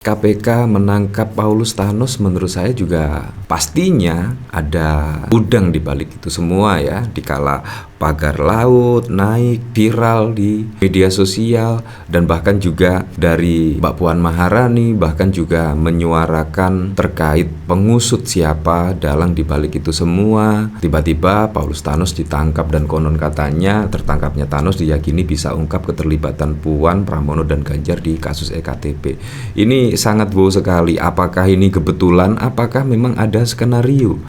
KPK menangkap Paulus Thanos menurut saya juga pastinya ada udang di balik itu semua ya. Dikala pagar laut naik viral di media sosial dan bahkan juga dari Mbak Puan Maharani bahkan juga menyuarakan terkait pengusut siapa dalang di balik itu semua. Tiba-tiba Paulus Thanos ditangkap dan konon katanya tertangkapnya Thanos diyakini bisa ungkap keterlibatan Puan, Pramono dan Ganjar di kasus EKTP. Ini sangat wow sekali. Apakah ini kebetulan? Apakah memang ada skenario?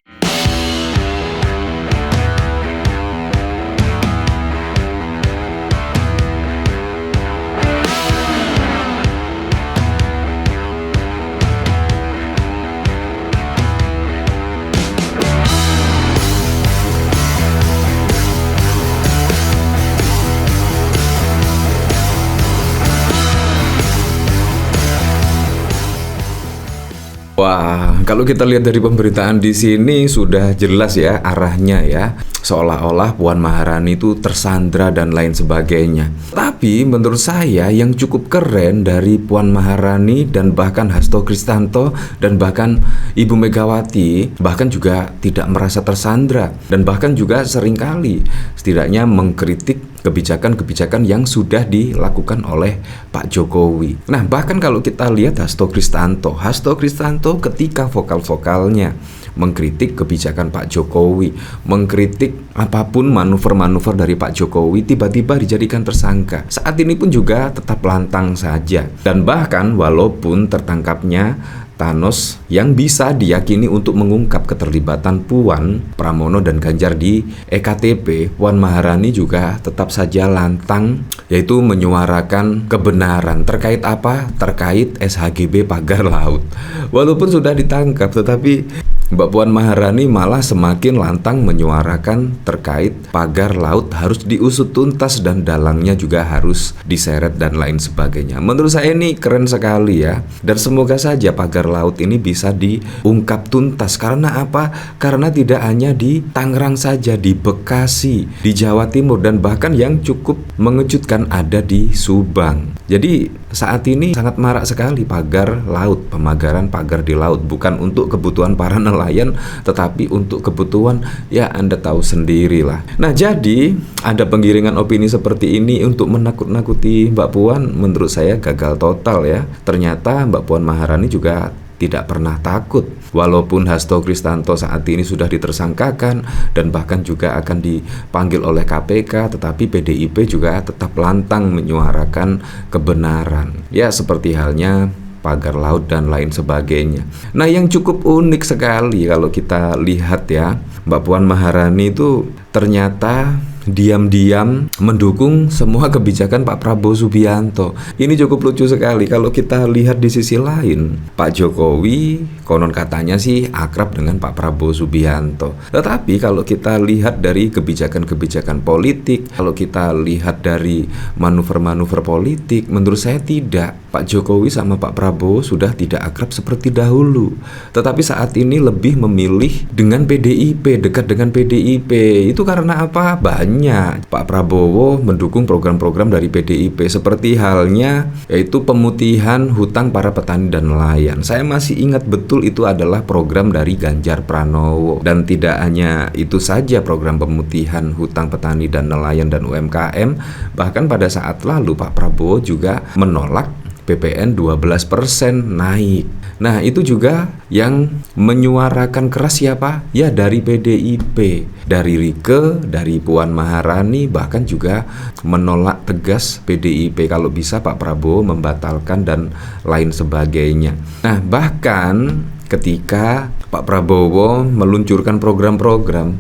Wah, kalau kita lihat dari pemberitaan di sini sudah jelas ya arahnya ya. Seolah-olah Puan Maharani itu tersandra dan lain sebagainya. Tapi menurut saya yang cukup keren dari Puan Maharani dan bahkan Hasto Kristanto dan bahkan Ibu Megawati bahkan juga tidak merasa tersandra dan bahkan juga seringkali setidaknya mengkritik kebijakan-kebijakan yang sudah dilakukan oleh Pak Jokowi. Nah, bahkan kalau kita lihat Hasto Kristanto ketika vokal-vokalnya mengkritik kebijakan Pak Jokowi, mengkritik apapun manuver-manuver dari Pak Jokowi, tiba-tiba dijadikan tersangka. Saat ini pun juga tetap lantang saja. Dan bahkan walaupun tertangkapnya Thanos yang bisa diyakini untuk mengungkap keterlibatan Puan, Pramono dan Ganjar di EKTP, Puan Maharani juga tetap saja lantang, yaitu menyuarakan kebenaran terkait apa? Terkait SHGB pagar laut. Walaupun sudah ditangkap, tetapi Mbak Puan Maharani malah semakin lantang menyuarakan terkait pagar laut harus diusut tuntas dan dalangnya juga harus diseret dan lain sebagainya. Menurut saya ini keren sekali ya. Dan semoga saja pagar laut ini bisa diungkap tuntas. Karena apa? Karena tidak hanya di Tangerang saja, di Bekasi, di Jawa Timur dan bahkan yang cukup mengejutkan ada di Subang. Jadi saat ini sangat marak sekali pagar laut, pemagaran pagar di laut, bukan untuk kebutuhan para nelayan tetapi untuk kebutuhan ya Anda tahu sendirilah. Nah, jadi ada penggiringan opini seperti ini untuk menakut-nakuti Mbak Puan menurut saya gagal total ya. Ternyata Mbak Puan Maharani juga tidak pernah takut. Walaupun Hasto Kristanto saat ini sudah ditersangkakan dan bahkan juga akan dipanggil oleh KPK, tetapi PDIP juga tetap lantang menyuarakan kebenaran. Ya, seperti halnya pagar laut dan lain sebagainya. Nah, yang cukup unik sekali kalau kita lihat ya, Mbak Puan Maharani itu ternyata diam-diam mendukung semua kebijakan Pak Prabowo Subianto. Ini cukup lucu sekali kalau kita lihat di sisi lain. Pak Jokowi konon katanya sih akrab dengan Pak Prabowo Subianto. Tetapi kalau kita lihat dari kebijakan-kebijakan politik, kalau kita lihat dari manuver-manuver politik, menurut saya tidak. Pak Jokowi sama Pak Prabowo sudah tidak akrab seperti dahulu. Tetapi saat ini lebih memilih dengan PDIP, dekat dengan PDIP. Itu karena apa? Banyak Pak Prabowo mendukung program-program dari PDIP seperti halnya yaitu pemutihan hutang para petani dan nelayan. Saya masih ingat betul itu adalah program dari Ganjar Pranowo. Dan tidak hanya itu saja program pemutihan hutang petani dan nelayan dan UMKM, bahkan pada saat lalu Pak Prabowo juga menolak PPN 12% naik. Nah, itu juga yang menyuarakan keras siapa? Ya dari PDIP, dari Rieke, dari Puan Maharani, bahkan juga menolak tegas PDIP kalau bisa Pak Prabowo membatalkan dan lain sebagainya. Nah, bahkan ketika Pak Prabowo meluncurkan program-program,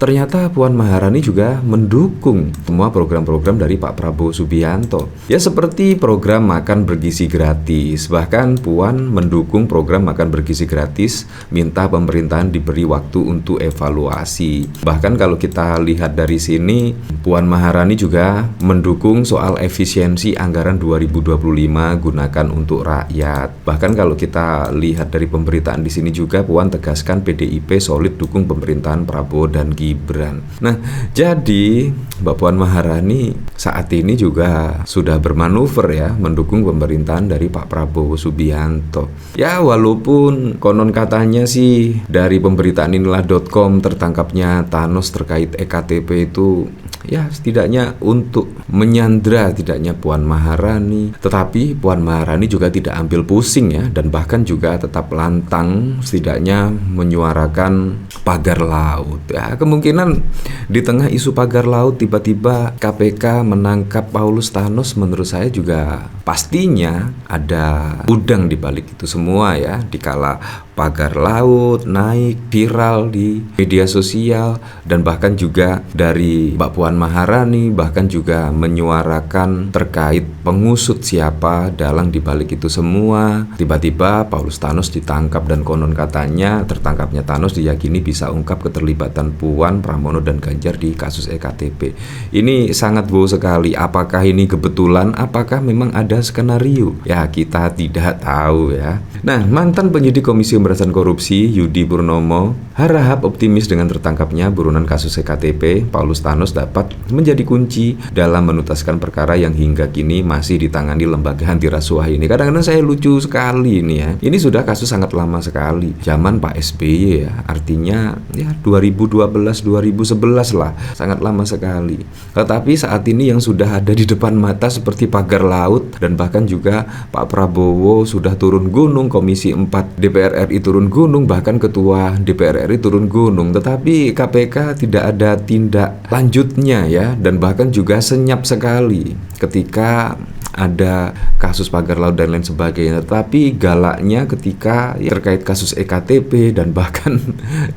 ternyata Puan Maharani juga mendukung semua program-program dari Pak Prabowo Subianto. Ya seperti program makan bergizi gratis. Bahkan Puan mendukung program makan bergizi gratis, minta pemerintahan diberi waktu untuk evaluasi. Bahkan kalau kita lihat dari sini, Puan Maharani juga mendukung soal efisiensi anggaran 2025 gunakan untuk rakyat. Bahkan kalau kita lihat dari pemberitaan di sini juga Puan tegaskan PDIP solid dukung pemerintahan Prabowo dan Gibran. Gibran. Nah, jadi Mbak Puan Maharani saat ini juga sudah bermanuver ya mendukung pemerintahan dari Pak Prabowo Subianto. Ya, walaupun konon katanya sih dari pemberitaan inilah.com tertangkapnya Thanos terkait EKTP itu ya setidaknya untuk menyandra tidaknya Puan Maharani, tetapi Puan Maharani juga tidak ambil pusing ya, dan bahkan juga tetap lantang setidaknya menyuarakan pagar laut ya. Kemungkinan di tengah isu pagar laut tiba-tiba KPK menangkap Paulus Thanos, menurut saya juga pastinya ada udang di balik itu semua ya, dikala pagar laut naik viral di media sosial, dan bahkan juga dari Mbak Puan Maharani bahkan juga menyuarakan terkait pengusut siapa dalang di balik itu semua. Tiba-tiba Paulus Thanos ditangkap, dan konon katanya tertangkapnya Thanos diyakini bisa ungkap keterlibatan Puan, Pramono, dan Ganjar di kasus EKTP. Ini sangat wow sekali. Apakah ini kebetulan? Apakah memang ada skenario? Ya, kita tidak tahu ya. Nah, mantan penyidik Komisi Pemberantasan Korupsi Yudi Purnomo harap optimis dengan tertangkapnya buronan kasus EKTP, Paulus Thanos dapat menjadi kunci dalam menuntaskan perkara yang hingga kini masih ditangani lembaga anti rasuah ini. Kadang-kadang saya lucu sekali ini ya. Ini sudah kasus sangat lama sekali, zaman Pak SBY ya. Artinya ya 2012-2011 lah, sangat lama sekali. Tetapi saat ini yang sudah ada di depan mata seperti pagar laut, dan bahkan juga Pak Prabowo sudah turun gunung, Komisi 4 DPR RI turun gunung, bahkan Ketua DPR RI turun gunung, tetapi KPK tidak ada tindak lanjutnya ya, dan bahkan juga senyap sekali ketika ada kasus pagar laut dan lain sebagainya. Tetapi galaknya ketika ya, terkait kasus EKTP, dan bahkan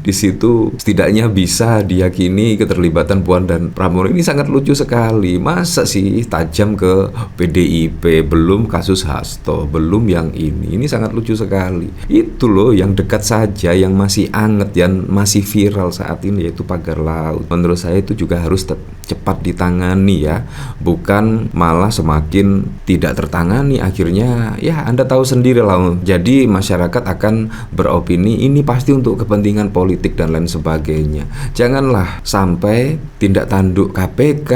di situ setidaknya bisa diyakini keterlibatan Puan dan Pramono. Ini sangat lucu sekali. Masa sih tajam ke PDIP, belum kasus Hasto, belum yang ini. Ini sangat lucu sekali. Itu loh yang dekat saja, yang masih anget, yang masih viral saat ini, yaitu pagar laut. Menurut saya itu juga harus cepat ditangani ya, bukan malah semakin tidak tertangani, akhirnya ya Anda tahu sendiri lah. Jadi masyarakat akan beropini ini pasti untuk kepentingan politik dan lain sebagainya. Janganlah sampai tindak tanduk KPK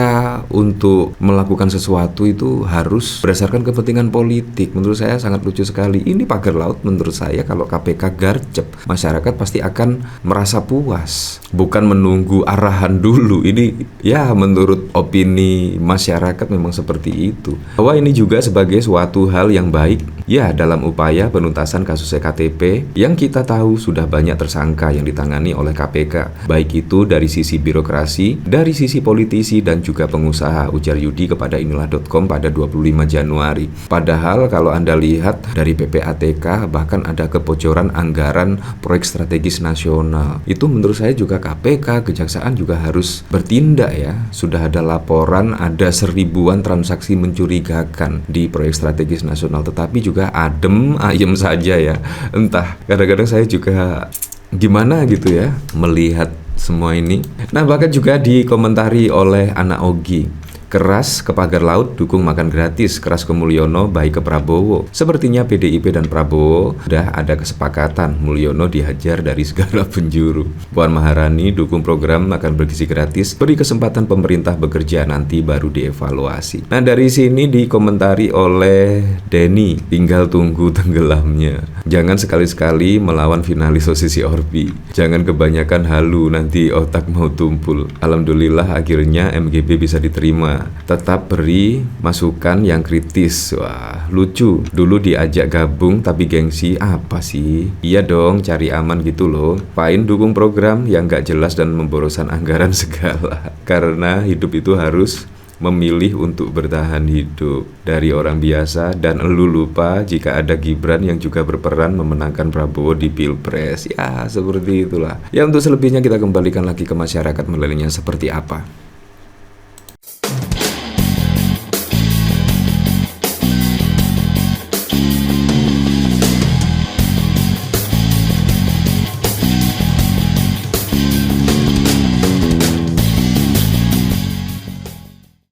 untuk melakukan sesuatu itu harus berdasarkan kepentingan politik. Menurut saya sangat lucu sekali. Ini pagar laut menurut saya kalau KPK garcep, masyarakat pasti akan merasa puas, bukan menunggu arahan dulu. Ini ya menurut opini masyarakat memang seperti itu. Bahwa ini juga sebagai suatu hal yang baik ya dalam upaya penuntasan kasus EKTP yang kita tahu sudah banyak tersangka yang ditangani oleh KPK, baik itu dari sisi birokrasi, dari sisi politisi, dan juga pengusaha, ujar Yudi kepada inilah.com pada 25 Januari. Padahal kalau Anda lihat dari PPATK bahkan ada kebocoran anggaran proyek strategis nasional. Itu menurut saya juga KPK, Kejaksaan juga harus bertindak ya. Sudah ada laporan ada 1000-an transaksi mencurigakan di proyek strategis nasional, tetapi juga ayem saja ya. Entah, kadang-kadang saya juga gimana gitu ya melihat semua ini. Nah, bahkan juga dikomentari oleh anak Ogi. Keras ke pagar laut, dukung makan gratis. Keras ke Mulyono, baik ke Prabowo. Sepertinya PDIP dan Prabowo sudah ada kesepakatan. Mulyono dihajar dari segala penjuru. Puan Maharani dukung program makan bergizi gratis. Beri kesempatan pemerintah bekerja, nanti baru dievaluasi. Nah, dari sini dikomentari oleh Denny, tinggal tunggu tenggelamnya. Jangan sekali-sekali melawan finalis Osisi Orbi. Jangan kebanyakan halu, nanti otak mau tumpul. Alhamdulillah akhirnya MGP bisa diterima. Tetap beri masukan yang kritis. Wah, lucu. Dulu diajak gabung tapi gengsi. Apa sih? Iya dong, cari aman gitu loh. Pain dukung program yang gak jelas dan memborosan anggaran segala. Karena hidup itu harus memilih untuk bertahan hidup dari orang biasa, dan elu lupa jika ada Gibran yang juga berperan memenangkan Prabowo di Pilpres. Ya, seperti itulah. Ya, untuk selebihnya kita kembalikan lagi ke masyarakat menilainya seperti apa.